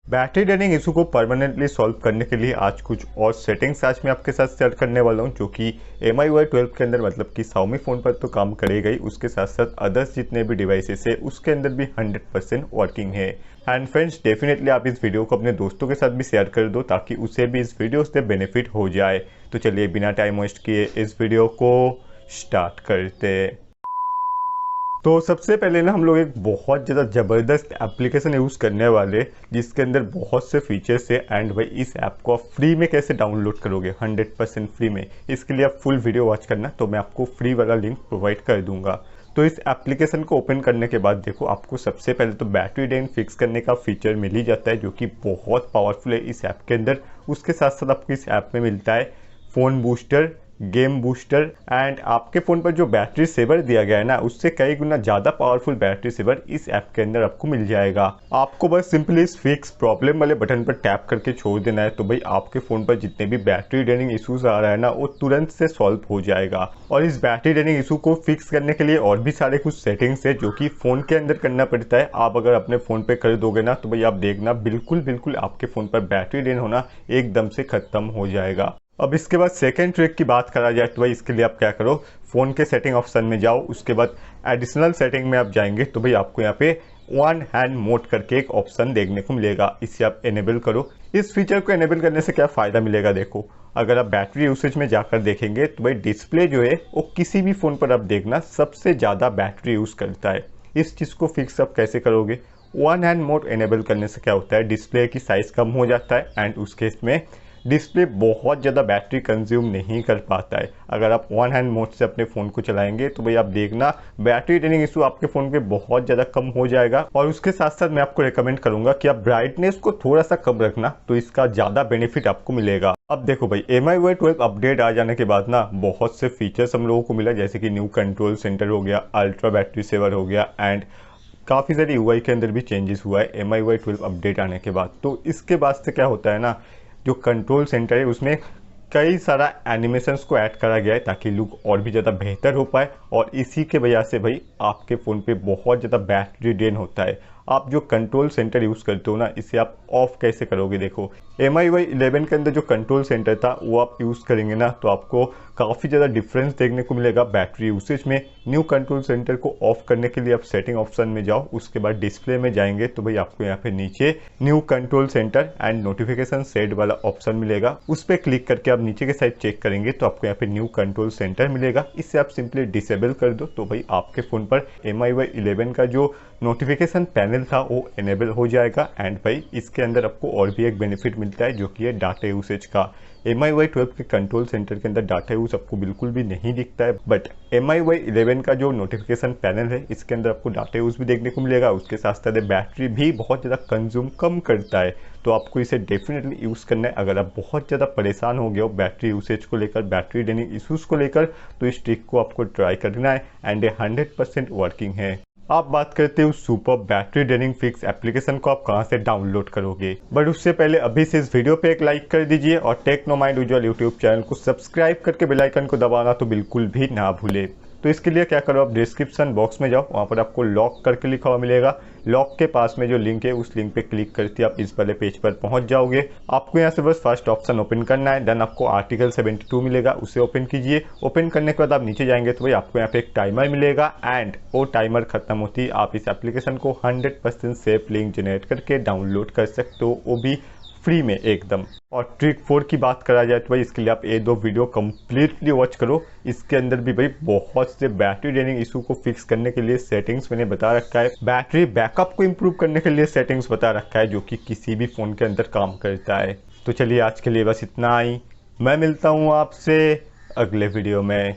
Battery draining issue को permanently solve करने के लिए आज कुछ और सेटिंग्स आज मैं आपके साथ शेयर करने वाला हूं, जो कि MIUI 12 के अंदर मतलब कि xiaomi फ़ोन पर तो काम करेगा ही, उसके साथ साथ अदर्स जितने भी डिवाइसेस है उसके अंदर भी 100% वर्किंग है। एंड फ्रेंड्स, डेफिनेटली आप इस वीडियो को अपने दोस्तों के साथ भी शेयर कर दो ताकि उसे भी इस वीडियो से बेनिफिट हो जाए। तो चलिए बिना टाइम वेस्ट किए इस वीडियो को स्टार्ट करते। तो सबसे पहले ना हम लोग एक बहुत ज़्यादा ज़बरदस्त एप्लीकेशन यूज़ करने वाले, जिसके अंदर बहुत से फीचर्स है। एंड भाई इस ऐप को आप फ्री में कैसे डाउनलोड करोगे 100% फ्री में, इसके लिए आप फुल वीडियो वॉच करना, तो मैं आपको फ्री वाला लिंक प्रोवाइड कर दूंगा। तो इस एप्लीकेशन को ओपन करने के बाद देखो आपको सबसे पहले तो बैटरी ड्रेन फिक्स करने का फीचर मिल ही जाता है, जो कि बहुत पावरफुल है इस ऐप के अंदर। उसके साथ साथ आपको इस ऐप में मिलता है phone booster, game booster, and आपके फ़ोन पर जो बैटरी सेवर दिया गया है ना, उससे कई गुना ज़्यादा पावरफुल बैटरी सेवर इस ऐप के अंदर आपको मिल जाएगा। आपको बस सिंपली इस फिक्स प्रॉब्लम वाले बटन पर टैप करके छोड़ देना है, तो भाई आपके फ़ोन पर जितने भी बैटरी ड्रेनिंग इशूज़ आ रहा है ना, वो तुरंत से सॉल्व हो जाएगा। और इस बैटरी ड्रेनिंग इशू को फिक्स करने के लिए और भी सारे कुछ सेटिंग्स है जो कि फ़ोन के अंदर करना पड़ता है। आप अगर अपने फ़ोन पे कर दोगे ना, तो भाई आप देखना बिल्कुल आपके फ़ोन पर बैटरी ड्रेन होना एकदम से ख़त्म हो जाएगा। अब इसके बाद सेकेंड ट्रिक की बात करा जाए तो भाई इसके लिए आप क्या करो, फ़ोन के सेटिंग ऑप्शन में जाओ, उसके बाद एडिशनल सेटिंग में आप जाएंगे तो भाई आपको यहाँ पे वन हैंड मोड करके एक ऑप्शन देखने को मिलेगा, इसे आप इनेबल करो। इस फीचर को इनेबल करने से क्या फ़ायदा मिलेगा, देखो अगर आप बैटरी यूसेज में जाकर देखेंगे तो भाई डिस्प्ले जो है वो किसी भी फ़ोन पर आप देखना सबसे ज़्यादा बैटरी यूज़ करता है। इस चीज़ को फिक्स आप कैसे करोगे, वन हैंड मोड इनेबल करने से क्या होता है, डिस्प्ले की साइज़ कम हो जाता है एंड उस केस में डिस्प्ले बहुत ज़्यादा बैटरी कंज्यूम नहीं कर पाता है। अगर आप वन हैंड मोड से अपने फ़ोन को चलाएंगे तो भाई आप देखना बैटरी ड्रेनिंग इशू आपके फ़ोन पे बहुत ज़्यादा कम हो जाएगा। और उसके साथ साथ मैं आपको रेकमेंड करूंगा कि आप ब्राइटनेस को थोड़ा सा कम रखना, तो इसका ज़्यादा बेनिफिट आपको मिलेगा। अब देखो भाई MIUI 12 अपडेट आ जाने के बाद ना बहुत से फीचर्स हम लोगों को मिला, जैसे कि न्यू कंट्रोल सेंटर हो गया, अल्ट्रा बैटरी सेवर हो गया, एंड काफ़ी सारी UI के अंदर भी चेंजेस हुआ है MIUI 12 अपडेट आने के बाद। तो इसके बाद से क्या होता है ना, जो कंट्रोल सेंटर है उसमें कई सारा एनिमेशंस को ऐड करा गया है ताकि लुक और भी ज़्यादा बेहतर हो पाए। और इसी के वजह से भाई आपके फ़ोन पे बहुत ज़्यादा बैटरी ड्रेन होता है। आप जो कंट्रोल सेंटर यूज़ करते हो ना, इसे आप ऑफ कैसे करोगे, देखो MIUI 11 के अंदर जो कंट्रोल सेंटर था वो आप यूज़ करेंगे ना, तो आपको काफ़ी ज़्यादा डिफरेंस देखने को मिलेगा बैटरी यूसेज में। न्यू कंट्रोल सेंटर को ऑफ करने के लिए आप सेटिंग ऑप्शन में जाओ, उसके बाद डिस्प्ले में जाएंगे तो भाई आपको यहाँ पे नीचे new control centre and notification set वाला ऑप्शन मिलेगा। उस पर क्लिक करके आप नीचे के साइड चेक करेंगे तो आपको यहाँ पे न्यू कंट्रोल सेंटर मिलेगा। इससे आप सिंपली डिसेबल कर दो, तो भाई आपके फ़ोन पर MIUI 11 का जो नोटिफिकेशन पैनल था वो इनेबल हो जाएगा। एंड भाई इसके अंदर आपको और भी एक बेनिफिट मिलता है, जो कि है डाटा यूसेज का। MIUI 12 के कंट्रोल सेंटर के अंदर डाटा यूज आपको बिल्कुल भी नहीं दिखता है, बट MIUI 11 का जो नोटिफिकेशन पैनल है इसके अंदर आपको डाटा यूज भी देखने को मिलेगा। उसके साथ साथ बैटरी भी बहुत ज़्यादा कंज्यूम कम करता है, तो आपको इसे डेफिनेटली यूज़ करना है। अगर आप बहुत ज़्यादा परेशान हो गए हो बैटरी यूसेज को लेकर, बैटरी ड्रेनिंग इशूज़ को लेकर, तो इस ट्रिक को आपको ट्राई करना है एंड 100% वर्किंग है। आप बात करते हो super battery draining fix application को आप कहां से डाउनलोड करोगे, बट उससे पहले अभी से इस वीडियो पे एक लाइक कर दीजिए और टेक्नोमाइंड उज्ज्वल यूट्यूब चैनल को सब्सक्राइब करके बेल आइकन को दबाना तो बिल्कुल भी ना भूले। तो इसके लिए क्या करो, आप डिस्क्रिप्शन बॉक्स में जाओ, वहाँ पर आपको लॉक करके लिखा हुआ मिलेगा। लॉक के पास में जो लिंक है उस लिंक पे क्लिक करते आप इस वाले पेज पर पहुंच जाओगे। आपको यहाँ से बस फर्स्ट ऑप्शन ओपन करना है, देन आपको आर्टिकल 72 मिलेगा, उसे ओपन कीजिए। ओपन करने के बाद आप नीचे जाएंगे तो भाई आपको यहाँ पे एक टाइमर मिलेगा, एंड वो टाइमर खत्म होती है आप इस एप्लीकेशन को 100% सेफ लिंक जनरेट करके डाउनलोड कर सकते हो, वो भी फ्री में एकदम। और ट्रिक 4 की बात करा जाए तो भाई इसके लिए आप ये दो वीडियो कंप्लीटली वॉच करो। इसके अंदर भी भाई बहुत से बैटरी ड्रेनिंग इशू को फिक्स करने के लिए सेटिंग्स मैंने बता रखा है, बैटरी बैकअप को इम्प्रूव करने के लिए सेटिंग्स बता रखा है, जो कि किसी भी फ़ोन के अंदर काम करता है। तो चलिए आज के लिए बस इतना ही, मैं मिलता हूँ आपसे अगले वीडियो में।